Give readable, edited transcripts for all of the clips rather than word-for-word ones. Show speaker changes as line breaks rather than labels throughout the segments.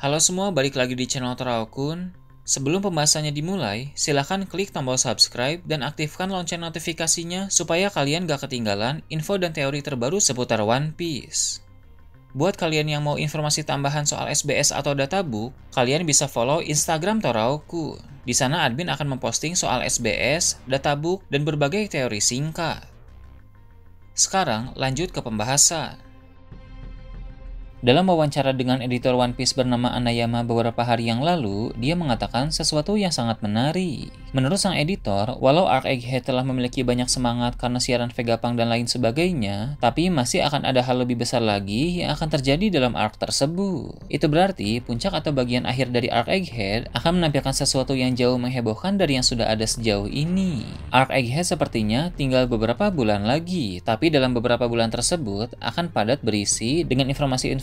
Halo semua, balik lagi di channel Toraokun. Sebelum pembahasannya dimulai, silahkan klik tombol subscribe dan aktifkan lonceng notifikasinya supaya kalian gak ketinggalan info dan teori terbaru seputar One Piece. Buat kalian yang mau informasi tambahan soal SBS atau databook, kalian bisa follow Instagram Toraokun. Di sana admin akan memposting soal SBS, databook, dan berbagai teori singkat. Sekarang lanjut ke pembahasan. Dalam wawancara dengan editor One Piece bernama Anayama beberapa hari yang lalu, dia mengatakan sesuatu yang sangat menarik. Menurut sang editor, walau Arc Egghead telah memiliki banyak semangat karena siaran Vegapunk dan lain sebagainya, tapi masih akan ada hal lebih besar lagi yang akan terjadi dalam arc tersebut. Itu berarti puncak atau bagian akhir dari Arc Egghead akan menampilkan sesuatu yang jauh menghebohkan dari yang sudah ada sejauh ini. Arc Egghead sepertinya tinggal beberapa bulan lagi, tapi dalam beberapa bulan tersebut akan padat berisi dengan informasi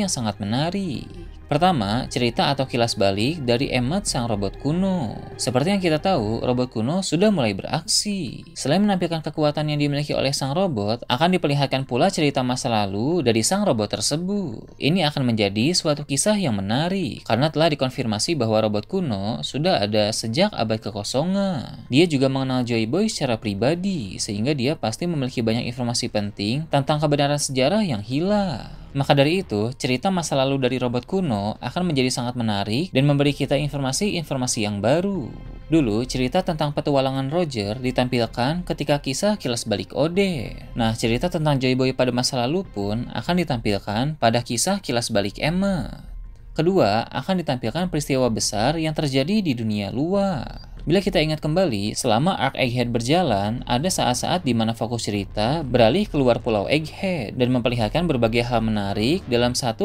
yang sangat menarik. Pertama, cerita atau kilas balik dari Emmet sang robot kuno. Seperti yang kita tahu, robot kuno sudah mulai beraksi. Selain menampilkan kekuatan yang dimiliki oleh sang robot, akan diperlihatkan pula cerita masa lalu dari sang robot tersebut. Ini akan menjadi suatu kisah yang menarik, karena telah dikonfirmasi bahwa robot kuno sudah ada sejak abad kekosongan. Dia juga mengenal Joy Boy secara pribadi, sehingga dia pasti memiliki banyak informasi penting tentang kebenaran sejarah yang hilang. Maka dari itu, cerita masa lalu dari robot kuno akan menjadi sangat menarik dan memberi kita informasi-informasi yang baru. Dulu, cerita tentang petualangan Roger ditampilkan ketika kisah kilas balik Oden. Nah, cerita tentang Joy Boy pada masa lalu pun akan ditampilkan pada kisah kilas balik Emmet. Kedua, akan ditampilkan peristiwa besar yang terjadi di dunia luar. Bila kita ingat kembali, selama Arc Egghead berjalan, ada saat-saat di mana fokus cerita beralih keluar pulau Egghead dan memperlihatkan berbagai hal menarik dalam 1-3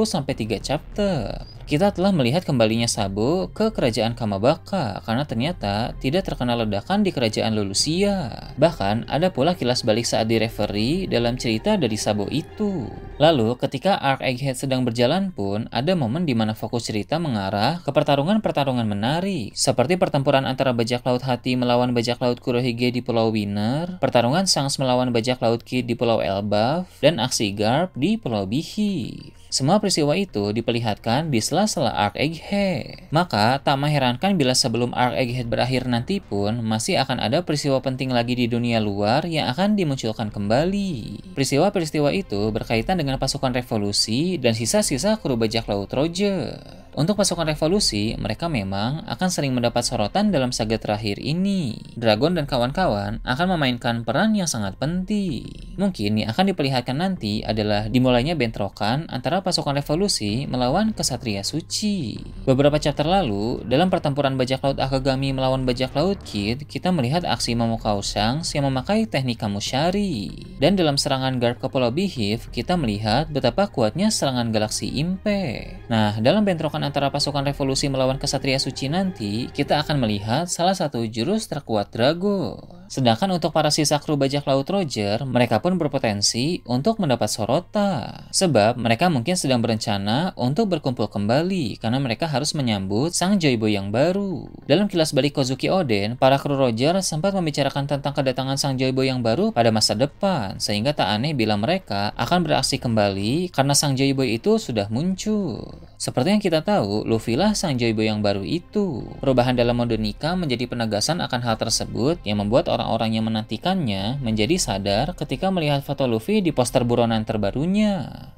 chapter. Kita telah melihat kembalinya Sabo ke kerajaan Kamabaka karena ternyata tidak terkena ledakan di kerajaan Lulusia. Bahkan ada pula kilas balik saat direferi dalam cerita dari Sabo itu. Lalu ketika Arc Egghead sedang berjalan pun ada momen di mana fokus cerita mengarah ke pertarungan-pertarungan menarik seperti pertempuran antara bajak laut Hati melawan bajak laut Kurohige di Pulau Winner, pertarungan Shanks melawan bajak laut Kid di Pulau Elbaf, dan aksi Garp di Pulau Beehive. Semua peristiwa itu diperlihatkan di sela-sela Arc Egghead. Maka tak mengherankan bila sebelum Arc Egghead berakhir nanti pun masih akan ada peristiwa penting lagi di dunia luar yang akan dimunculkan kembali. Peristiwa-peristiwa itu berkaitan dengan pasukan revolusi dan sisa-sisa kru bajak laut Roger. Untuk pasukan revolusi, mereka memang akan sering mendapat sorotan dalam saga terakhir ini. Dragon dan kawan-kawan akan memainkan peran yang sangat penting. Mungkin yang akan diperlihatkan nanti adalah dimulainya bentrokan antara pasukan revolusi melawan kesatria suci. Beberapa chapter lalu, dalam pertempuran bajak laut Akagami melawan bajak laut Kid, kita melihat aksi Momokao Shanks yang memakai teknik Kamushari. Dan dalam serangan Garp ke Pulau Beehive, kita melihat betapa kuatnya serangan galaksi Impact. Nah, dalam bentrokan antara pasukan revolusi melawan kesatria suci nanti, kita akan melihat salah satu jurus terkuat Drago. Sedangkan untuk para sisa kru bajak laut Roger, mereka pun berpotensi untuk mendapat sorotan. Sebab mereka mungkin sedang berencana untuk berkumpul kembali karena mereka harus menyambut sang Joy Boy yang baru. Dalam kilas balik Kozuki Oden, para kru Roger sempat membicarakan tentang kedatangan sang Joy Boy yang baru pada masa depan, sehingga tak aneh bila mereka akan beraksi kembali karena sang Joy Boy itu sudah muncul. Seperti yang kita tahu, Luffy lah sang Joy Boy yang baru itu. Perubahan dalam mode Nika menjadi penegasan akan hal tersebut yang membuat orang-orang yang menantikannya menjadi sadar ketika melihat foto Luffy di poster buronan terbarunya.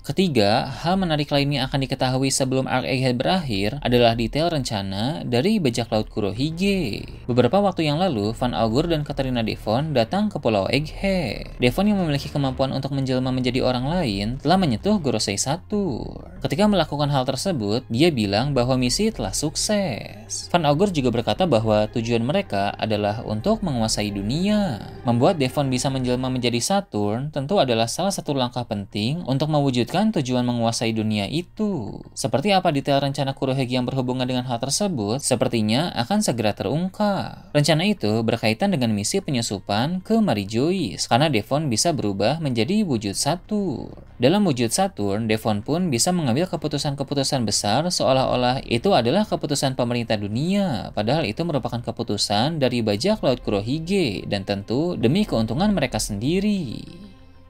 Ketiga, hal menarik lainnya akan diketahui sebelum Arc Egghead berakhir adalah detail rencana dari bajak laut Kurohige. Beberapa waktu yang lalu, Van Augur dan Katarina Devon datang ke Pulau Egghead. Devon yang memiliki kemampuan untuk menjelma menjadi orang lain telah menyentuh Gorosei Saturn. Ketika melakukan hal tersebut, dia bilang bahwa misi telah sukses. Van Augur juga berkata bahwa tujuan mereka adalah untuk menguasai dunia. Membuat Devon bisa menjelma menjadi Saturn tentu adalah salah satu langkah penting untuk mewujudkan tujuan menguasai dunia itu. Seperti apa detail rencana Kurohige yang berhubungan dengan hal tersebut, sepertinya akan segera terungkap. Rencana itu berkaitan dengan misi penyusupan ke Mary Joyce, karena Devon bisa berubah menjadi wujud Saturn. Dalam wujud Saturn, Devon pun bisa mengambil keputusan-keputusan besar seolah-olah itu adalah keputusan pemerintah dunia, padahal itu merupakan keputusan dari bajak laut Kurohige dan tentu demi keuntungan mereka sendiri.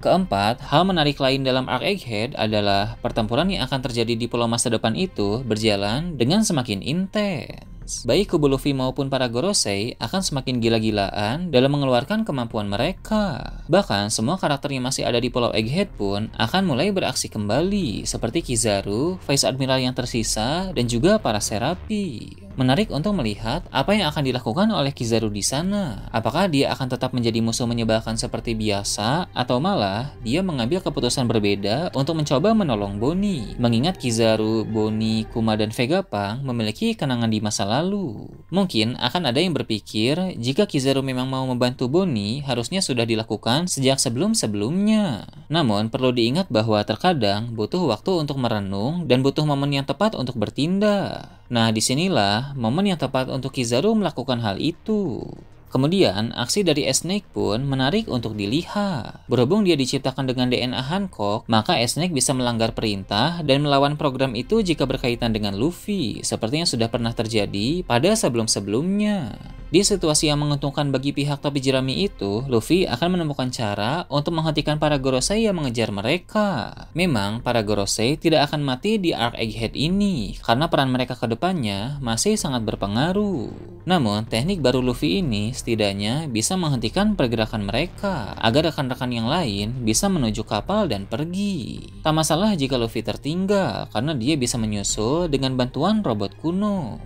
Keempat, hal menarik lain dalam Arc Egghead adalah pertempuran yang akan terjadi di pulau masa depan itu berjalan dengan semakin intens. Baik kubu Luffy maupun para Gorosei akan semakin gila-gilaan dalam mengeluarkan kemampuan mereka. Bahkan semua karakter yang masih ada di pulau Egghead pun akan mulai beraksi kembali, seperti Kizaru, Vice Admiral yang tersisa, dan juga para Serapi. Menarik untuk melihat apa yang akan dilakukan oleh Kizaru di sana. Apakah dia akan tetap menjadi musuh menyebalkan seperti biasa, atau malah dia mengambil keputusan berbeda untuk mencoba menolong Bonnie. Mengingat Kizaru, Bonnie, Kuma, dan Vegapunk memiliki kenangan di masa lalu. Mungkin akan ada yang berpikir jika Kizaru memang mau membantu Bonnie, harusnya sudah dilakukan sejak sebelum-sebelumnya. Namun perlu diingat bahwa terkadang butuh waktu untuk merenung dan butuh momen yang tepat untuk bertindak. Nah, disinilah momen yang tepat untuk Kizaru melakukan hal itu. Kemudian, aksi dari S-Snake pun menarik untuk dilihat. Berhubung dia diciptakan dengan DNA Hancock, maka S-Snake bisa melanggar perintah dan melawan program itu jika berkaitan dengan Luffy, seperti yang sudah pernah terjadi pada sebelum-sebelumnya. Di situasi yang menguntungkan bagi pihak topi jerami itu, Luffy akan menemukan cara untuk menghentikan para Gorosei yang mengejar mereka. Memang, para Gorosei tidak akan mati di Arc Egghead ini, karena peran mereka ke depannya masih sangat berpengaruh. Namun, teknik baru Luffy ini setidaknya bisa menghentikan pergerakan mereka, agar rekan-rekan yang lain bisa menuju kapal dan pergi. Tak masalah jika Luffy tertinggal, karena dia bisa menyusul dengan bantuan robot kuno.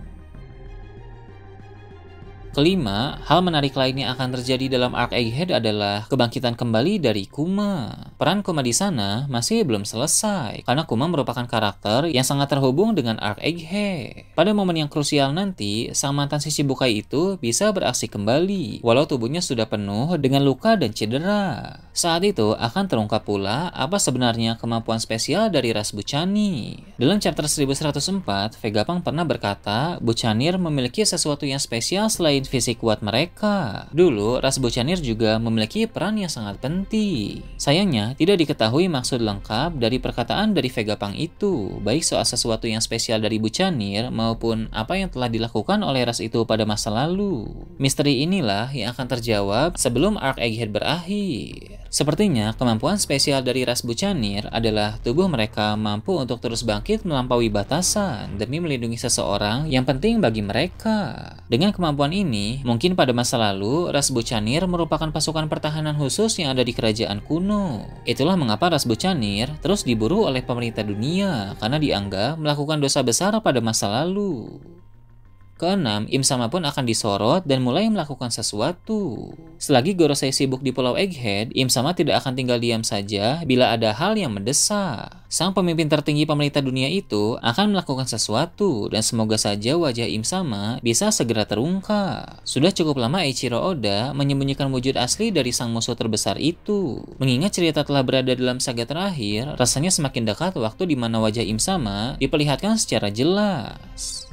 Kelima, hal menarik lainnya akan terjadi dalam Arc Egghead adalah kebangkitan kembali dari Kuma. Peran Kuma di sana masih belum selesai, karena Kuma merupakan karakter yang sangat terhubung dengan Arc Egghead. Pada momen yang krusial nanti, sang mantan Shichibukai itu bisa beraksi kembali, walau tubuhnya sudah penuh dengan luka dan cedera. Saat itu akan terungkap pula apa sebenarnya kemampuan spesial dari ras Buchanir. Dalam chapter 1104, Vegapunk pernah berkata, Buchanir memiliki sesuatu yang spesial selain fisik kuat mereka. Dulu, ras Buchanir juga memiliki peran yang sangat penting. Sayangnya, tidak diketahui maksud lengkap dari perkataan dari Vegapunk itu, baik soal sesuatu yang spesial dari Buchanir maupun apa yang telah dilakukan oleh ras itu pada masa lalu. Misteri inilah yang akan terjawab sebelum Arc Egghead berakhir. Sepertinya, kemampuan spesial dari ras Buchanir adalah tubuh mereka mampu untuk terus bangkit melampaui batasan demi melindungi seseorang yang penting bagi mereka. Dengan kemampuan ini, mungkin pada masa lalu, ras Buchanir merupakan pasukan pertahanan khusus yang ada di kerajaan kuno. Itulah mengapa ras Buchanir terus diburu oleh pemerintah dunia karena dianggap melakukan dosa besar pada masa lalu. Keenam, Im Sama pun akan disorot dan mulai melakukan sesuatu. Selagi Gorosei sibuk di Pulau Egghead, Im Sama tidak akan tinggal diam saja bila ada hal yang mendesak. Sang pemimpin tertinggi pemerintah dunia itu akan melakukan sesuatu dan semoga saja wajah Im Sama bisa segera terungkap. Sudah cukup lama Eiichiro Oda menyembunyikan wujud asli dari sang musuh terbesar itu. Mengingat cerita telah berada dalam saga terakhir, rasanya semakin dekat waktu di mana wajah Im Sama diperlihatkan secara jelas.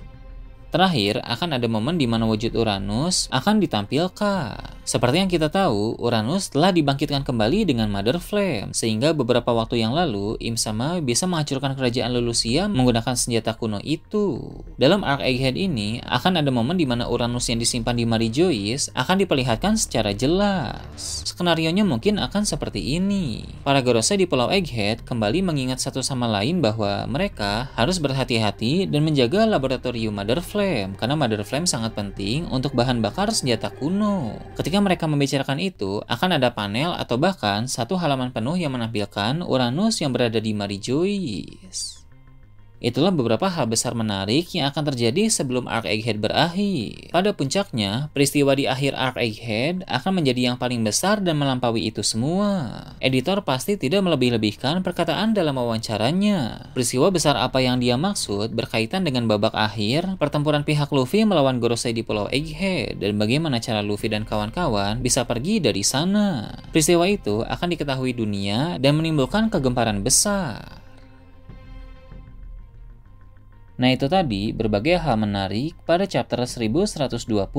Terakhir, akan ada momen di mana wujud Uranus akan ditampilkan. Seperti yang kita tahu, Uranus telah dibangkitkan kembali dengan Mother Flame, sehingga beberapa waktu yang lalu, Im Sama bisa menghancurkan kerajaan Lulusia menggunakan senjata kuno itu. Dalam Arc Egghead ini, akan ada momen di mana Uranus yang disimpan di Mary Joyce akan diperlihatkan secara jelas. Skenarionya mungkin akan seperti ini. Para Gorosei di Pulau Egghead kembali mengingat satu sama lain bahwa mereka harus berhati-hati dan menjaga laboratorium Mother Flame, karena Mother Flame sangat penting untuk bahan bakar senjata kuno. Ketika mereka membicarakan itu, akan ada panel atau bahkan satu halaman penuh yang menampilkan Uranus yang berada di Mary Joyce. Itulah beberapa hal besar menarik yang akan terjadi sebelum Arc Egghead berakhir. Pada puncaknya, peristiwa di akhir Arc Egghead akan menjadi yang paling besar dan melampaui itu semua. Editor pasti tidak melebih-lebihkan perkataan dalam wawancaranya. Peristiwa besar apa yang dia maksud berkaitan dengan babak akhir pertempuran pihak Luffy melawan Gorosei di Pulau Egghead dan bagaimana cara Luffy dan kawan-kawan bisa pergi dari sana. Peristiwa itu akan diketahui dunia dan menimbulkan kegemparan besar. Nah, itu tadi berbagai hal menarik pada chapter 1120.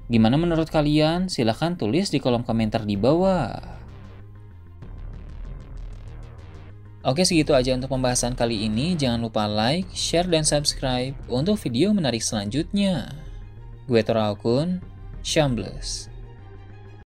Gimana menurut kalian? Silahkan tulis di kolom komentar di bawah. Oke, segitu aja untuk pembahasan kali ini. Jangan lupa like, share, dan subscribe untuk video menarik selanjutnya. Gue Tora Akun, Shambles.